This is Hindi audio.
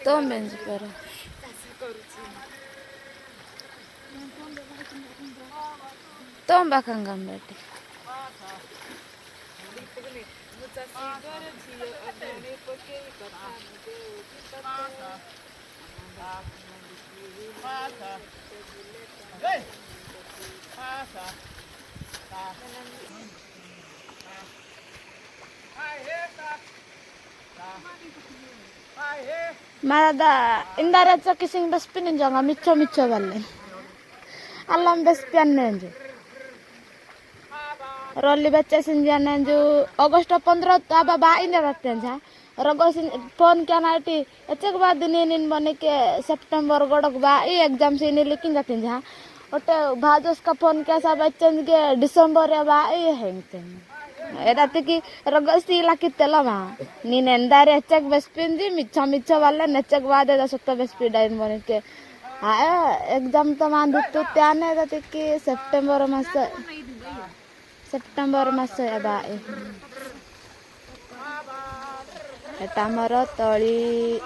तो बेंच पर तो बाखंगा बेटे Marada indara cha kissing bus pinin janga micho micho balle allam bus pian nenju rolli baccha sin janenju August 15 taba ba ine rakten ja रगो फोन क्या नाटी अच्छे बाद दिन बने के सितंबर गड़क बा एग्जाम से नहीं लेकिन जाते जहाँ ओटे भाजस का फोन क्या सब बच्चन के डिसेंबर या बा हेंगते रात की रगो ला कितला मा नी नेंदारे अच्छे बेस्पिन दी मिच्छा मिच्छा वाला नच्चक बाद है सत्ता बेस्पीड आइन बने के हाँ एग्जाम तो मान दुत्तु त्याने रात की सेप्टेम्बर मास या बा एटा मोर तली